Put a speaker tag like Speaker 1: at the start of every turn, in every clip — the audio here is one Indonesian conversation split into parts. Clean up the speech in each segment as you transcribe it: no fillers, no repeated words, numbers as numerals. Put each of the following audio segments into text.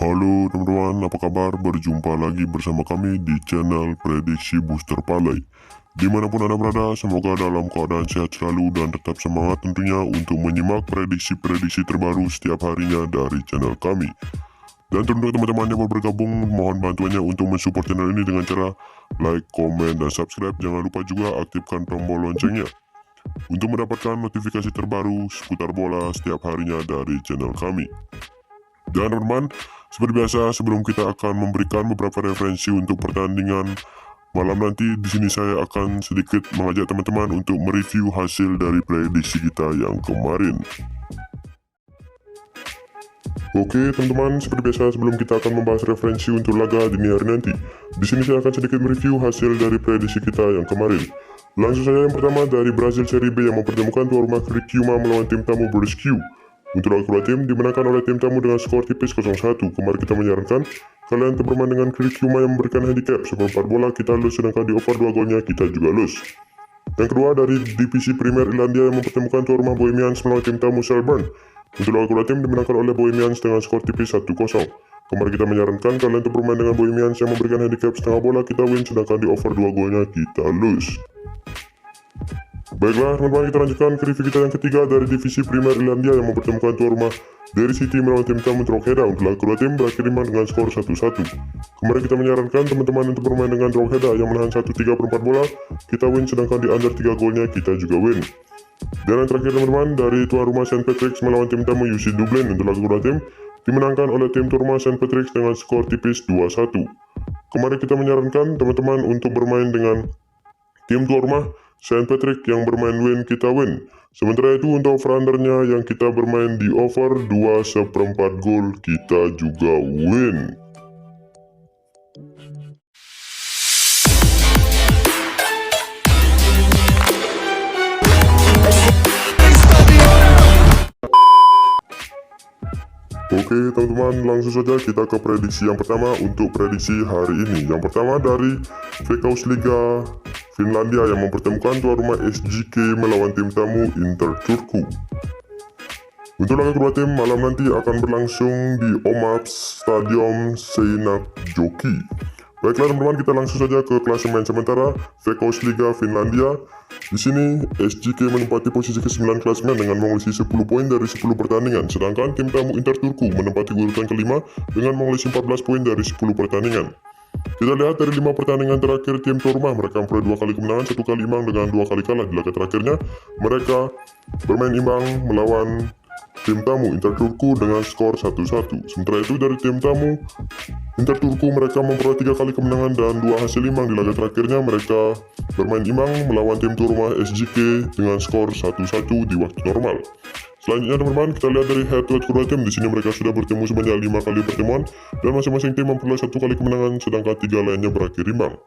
Speaker 1: Halo teman-teman, apa kabar? Berjumpa lagi bersama kami di channel Prediksi Booster Palay. Dimanapun Anda berada, semoga dalam keadaan sehat selalu dan tetap semangat tentunya untuk menyimak prediksi-prediksi terbaru setiap harinya dari channel kami. Dan untuk teman-teman yang baru bergabung, mohon bantuannya untuk mensupport channel ini dengan cara like, komen, dan subscribe. Jangan lupa juga aktifkan tombol loncengnya untuk mendapatkan notifikasi terbaru seputar bola setiap harinya dari channel kami. Dan teman-teman, seperti biasa sebelum kita akan memberikan beberapa referensi untuk pertandingan malam nanti, di sini saya akan sedikit mengajak teman-teman untuk mereview hasil dari prediksi kita yang kemarin. Oke teman-teman, seperti biasa sebelum kita akan membahas referensi untuk laga dini hari nanti, di sini saya akan sedikit mereview hasil dari prediksi kita yang kemarin. Langsung saja yang pertama dari Brazil Serie B yang mempertemukan tuan rumah Criciúma melawan tim tamu Brescia. Untuk laga kedua tim dimenangkan oleh tim tamu dengan skor tipis 0-1. Kemarin kita menyarankan kalian untuk bermain dengan Criciúma yang memberikan handicap seperempat bola kita lose, sedangkan di over 2 golnya kita juga lose. Yang kedua dari divisi Premier Irlandia yang mempertemukan tuan rumah Bohemians melawan tim tamu Shelburne. Untuk laga kedua tim dimenangkan oleh Bohemians dengan skor tipis 1-0. Kemarin kita menyarankan kalian untuk bermain dengan Bohemians yang memberikan handicap setengah bola kita win, sedangkan di over 2 golnya kita lose. Baiklah teman-teman, kita lanjutkan ke review kita yang ketiga dari divisi Premier Irlandia yang mempertemukan tuan rumah Derry City melawan tim tamu Drogheda. Untuk laga kedua tim berakhir imbang dengan skor 1-1. Kemarin kita menyarankan teman-teman untuk bermain dengan Drogheda yang menahan 1-3 per 4 bola kita win, sedangkan di under 3 golnya kita juga win. Dan yang terakhir teman-teman dari tuan rumah St. Patrick's melawan tim tamu UC Dublin. Untuk laga kedua tim dimenangkan oleh tim tuan rumah St. Patrick's dengan skor tipis 2-1. Kemarin kita menyarankan teman-teman untuk bermain dengan tim tuan rumah St. Patrick yang bermain win kita win. Sementara itu untuk over-undernya yang kita bermain di over 2/4 gol kita juga win. Oke teman-teman, langsung saja kita ke prediksi yang pertama untuk prediksi hari ini. Yang pertama dari Veikkausliiga Finlandia yang mempertemukan tuan rumah SJK melawan tim tamu Inter Turku. Untuk laga kedua tim malam nanti akan berlangsung di Omaps Stadion Seinäjoki. Baiklah teman-teman, kita langsung saja ke klasemen sementara Veikkausliiga Finlandia. Di sini SJK menempati posisi ke-9 klasemen dengan mengoleksi 10 poin dari 10 pertandingan, sedangkan tim tamu Inter Turku menempati urutan kelima dengan mengoleksi 14 poin dari 10 pertandingan. Kita lihat dari 5 pertandingan terakhir tim tuan rumah mereka memperoleh 2 kali kemenangan, 1 kali imbang dengan 2 kali kalah. Di laga terakhirnya mereka bermain imbang melawan tim tamu Inter Turku dengan skor 1-1. Sementara itu dari tim tamu Inter Turku mereka memperoleh 3 kali kemenangan dan 2 hasil imbang. Di laga terakhirnya mereka bermain imbang melawan tim tuan rumah SJK dengan skor 1-1 di waktu normal. Selanjutnya teman-teman, kita lihat dari head to head kedua tim. Di sini mereka sudah bertemu sebanyak 5 kali pertemuan dan masing-masing tim memperoleh 1 kali kemenangan, sedangkan 3 lainnya berakhir imbang.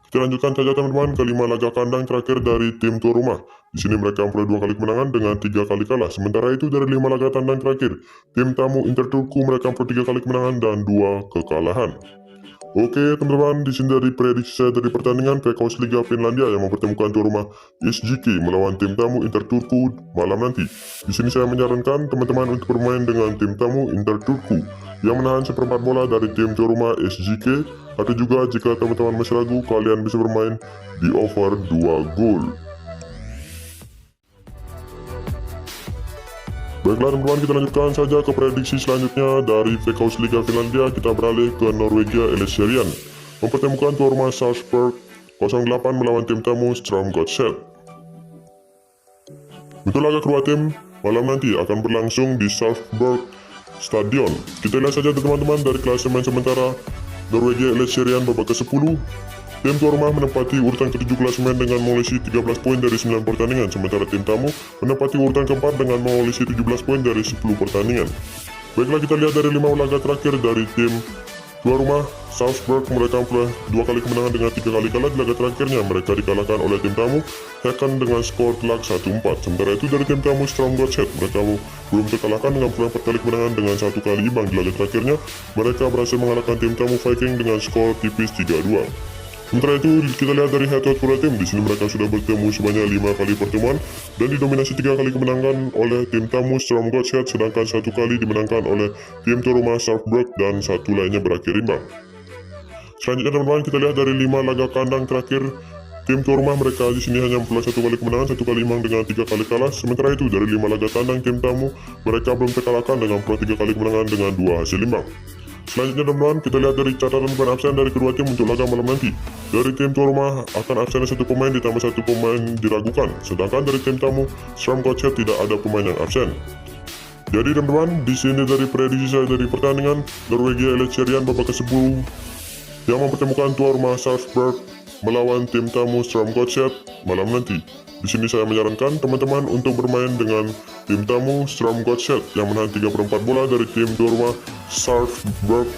Speaker 1: Kita lanjutkan saja teman-teman ke 5 laga kandang terakhir dari tim tuan rumah. Di sini mereka memperoleh 2 kali kemenangan dengan 3 kali kalah. Sementara itu dari 5 laga tandang terakhir, tim tamu Inter Turku mereka memperoleh 3 kali kemenangan dan 2 kekalahan. Oke teman-teman, di sini dari prediksi saya dari pertandingan Veikkausliiga Finlandia yang mempertemukan tuan rumah SJK melawan tim tamu Inter Turku malam nanti. Di sini saya menyarankan teman-teman untuk bermain dengan tim tamu Inter Turku yang menahan seperempat bola dari tim tuan rumah SJK. Atau juga jika teman-teman masih ragu, kalian bisa bermain di over 2 gol. Baiklah teman-teman, kita lanjutkan saja ke prediksi selanjutnya dari Veikkausliiga Finlandia. Kita beralih ke Norwegia Eliteserien mempertemukan tuan rumah Sarpsborg 08 melawan tim tamu Strømsgodset. Untuk laga kedua tim malam nanti akan berlangsung di Sarpsborg Stadion. Kita lihat saja teman-teman dari klasemen sementara Norwegia Eliteserien babak ke-10. Tim tuan rumah menempati urutan ke-7 klasemen dengan mengoleksi 13 poin dari 9 pertandingan, sementara tim tamu menempati urutan ke-4 dengan mengoleksi 17 poin dari 10 pertandingan. Baiklah, kita lihat dari 5 laga terakhir dari tim tuan rumah Sarpsborg. Mereka memperoleh 2 kali kemenangan dengan 3 kali kalah. Di laga terakhirnya mereka dikalahkan oleh tim tamu Häcken dengan skor telak 1-4. Sementara itu dari tim tamu Strømsgodset mereka belum terkalahkan dengan memperoleh 4 kali kemenangan dengan 1 kali imbang. Di laga terakhirnya mereka berhasil mengalahkan tim tamu Viking dengan skor tipis 3-2. Sementara itu kita lihat dari head-to-head kedua tim. Di sini mereka sudah bertemu sebanyak 5 kali pertemuan dan didominasi 3 kali kemenangan oleh tim tamu Storm Godset, sedangkan 1 kali dimenangkan oleh tim tuan rumah Sharpberg dan 1 lainnya berakhir imbang. Selanjutnya teman-teman, kita lihat dari 5 laga kandang terakhir tim tuan rumah mereka di sini hanya memperoleh 1 kali kemenangan, 1 kali imbang dengan 3 kali kalah. Sementara itu dari 5 laga tandang tim tamu mereka belum terkalahkan dengan memperoleh 3 kali kemenangan dengan 2 hasil imbang. Selanjutnya teman-teman, kita lihat dari catatan pemain absen dari kedua tim untuk laga malam nanti. Dari tim tuan rumah akan absen 1 pemain ditambah 1 pemain diragukan, sedangkan dari tim tamu Storm Godset tidak ada pemain yang absen. Jadi teman-teman, di sini dari prediksi saya dari pertandingan Norwegia Elitserien babak ke-10 yang mempertemukan tuan rumah Sharpberg melawan tim tamu Storm Godset malam nanti. Di sini saya menyarankan teman-teman untuk bermain dengan tim tamu Storm Godset yang menahan 3/4 bola dari tim tuan rumah Sharpberg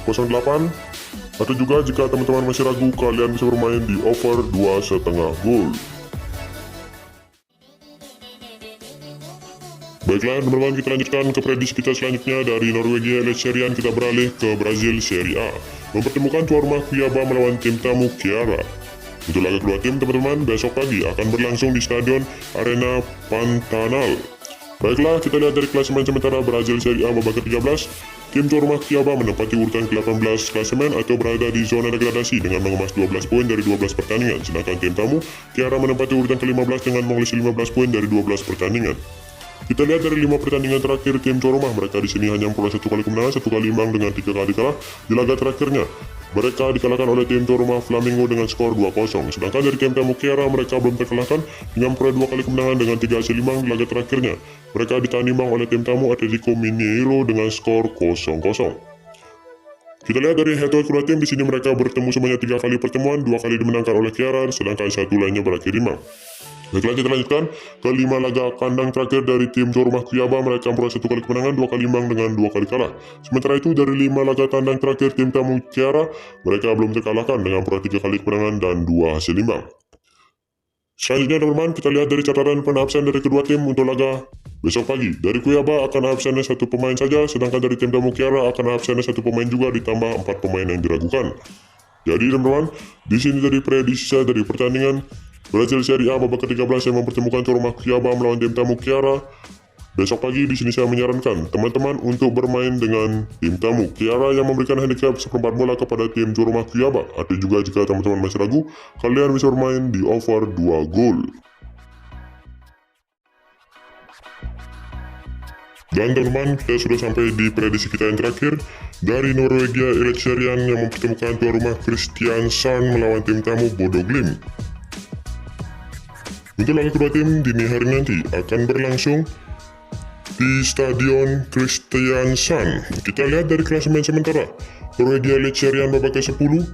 Speaker 1: 08, atau juga jika teman-teman masih ragu, kalian bisa bermain di over 2,5 gol. Baiklah teman-teman, kita lanjutkan ke prediksi kita selanjutnya. Dari Norwegia Elitserien kita beralih ke Brazil Serie A, mempertemukan tuan rumah Cuiabá melawan tim tamu Ceará. Untuk laga kedua tim teman-teman besok pagi akan berlangsung di Stadion Arena Pantanal. Baiklah, kita lihat dari klasemen sementara Brazil Serie A babak ke-13. Tim tuan rumah Cuiabá menempati urutan ke-18 klasemen atau berada di zona degradasi dengan mengemas 12 poin dari 12 pertandingan. Sedangkan tim tamu Ceará menempati urutan ke-15 dengan mengoleksi 15 poin dari 12 pertandingan. Kita lihat dari 5 pertandingan terakhir tim tuan rumah mereka di sini hanya memperoleh 1 kali kemenangan, 1 kali imbang dengan 3 kali kalah. Di laga terakhirnya mereka dikalahkan oleh tim tuan rumah Flamingo dengan skor 2-0. Sedangkan dari tim tamu Ceará mereka belum terkalahkan dengan memperoleh 2 kali kemenangan dengan 3 hasil imbang. Di laga terakhirnya mereka ditahan imbang oleh tim tamu Atlético Mineiro dengan skor 0-0. Kita lihat dari head-to-head kedua tim. Di sini mereka bertemu sebanyak 3 kali pertemuan, 2 kali dimenangkan oleh Ceará, sedangkan 1 lainnya berakhir imbang. Baiklah, kita lanjutkan ke 5 laga kandang terakhir dari tim tuan rumah Cuiabá. Mereka memperoleh 1 kali kemenangan, 2 kali imbang dengan 2 kali kalah. Sementara itu dari 5 laga tandang terakhir tim tamu Ceará mereka belum terkalahkan dengan memperoleh 3 kali kemenangan dan 2 hasil imbang. Selanjutnya teman-teman, kita lihat dari catatan pemain absen dari kedua tim untuk laga besok pagi. Dari Cuiabá akan absennya 1 pemain saja, sedangkan dari tim tamu Ceará akan absennya 1 pemain juga ditambah 4 pemain yang diragukan. Jadi teman-teman, di sini dari prediksi saya dari pertandingan Brazil Serie A babak ke-13 yang mempertemukan tuan rumah Cuiabá melawan tim tamu Ceará besok pagi. Di sini saya menyarankan teman-teman untuk bermain dengan tim tamu Ceará yang memberikan handicap 1/4 bola kepada tim tuan rumah Cuiabá. Atau juga jika teman-teman masih ragu, kalian bisa bermain di over 2 gol. Dan teman-teman, kita sudah sampai di prediksi kita yang terakhir. Dari Norwegia Elitserien yang mempertemukan tuan rumah Kristiansand melawan tim tamu Bodo Glimt. Untuk laga kedua tim dini hari nanti akan berlangsung di Stadion Kristiansand. Kita lihat dari klasemen sementara Norwegia Elitserien babak ke-10.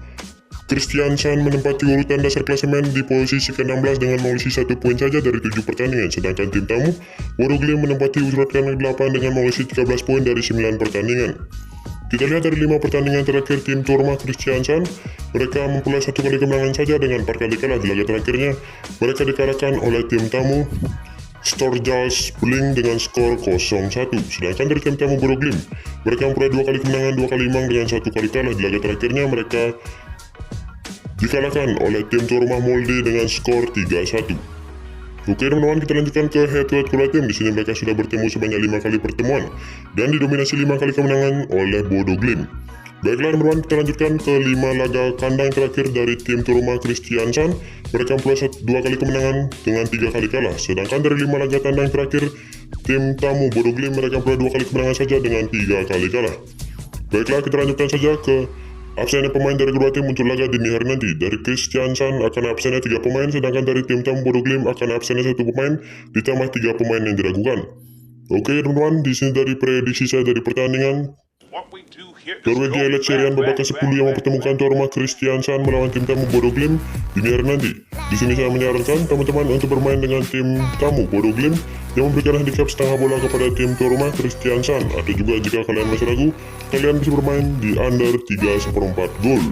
Speaker 1: Kristiansand menempati urutan dasar klasemen di posisi ke-16 dengan mengoleksi 1 poin saja dari 7 pertandingan. Sedangkan tim tamu Bodo Glimt menempati urutan ke-8 dengan mengoleksi 13 poin dari 9 pertandingan. Kita lihat dari 5 pertandingan terakhir tim tuan rumah Kristiansand mereka memperoleh 1 kali kemenangan saja dengan 4 kali kalah. Di laga terakhirnya mereka dikalahkan oleh tim tamu Stordals Bling dengan skor 0-1. Sedangkan dari tim tamu Bodo Glimt mereka memperoleh 2 kali kemenangan, 2 kali imbang dengan 1 kali kalah. Di laga terakhirnya mereka dikalahkan oleh tim tuan rumah Molde dengan skor 3-1. Oke teman-teman, kita lanjutkan ke head-to-head kedua tim. Di sini mereka sudah bertemu sebanyak 5 kali pertemuan dan didominasi 5 kali kemenangan oleh Bodo Glimt. Baiklah teman-teman, kita lanjutkan ke 5 laga kandang terakhir dari tim tuan rumah Kristiansand. Mereka memperoleh 2 kali kemenangan dengan 3 kali kalah. Sedangkan dari 5 laga tandang terakhir tim tamu Bodo Glimt mereka memperoleh 2 kali kemenangan saja dengan 3 kali kalah. Baiklah, kita lanjutkan saja ke absennya pemain dari kedua tim untuk laga dini hari nanti. Dari Kristiansand akan absennya 3 pemain, sedangkan dari tim tamu Bodo Glimt akan absennya 1 pemain ditambah 3 pemain yang diragukan. Oke teman-teman, di sini dari prediksi saya dari pertandingan Norwegia Elitserien babak ke-10 yang mempertemukan tuan rumah Kristiansand melawan tim tamu Bodo Glimt dini hari nanti. Di sini saya menyarankan teman-teman untuk bermain dengan tim tamu Bodo Glimt yang memberikan handicap setengah bola kepada tim tuan rumah Kristiansand. Atau juga jika kalian masih ragu, kalian bisa bermain di under 3/4 gol.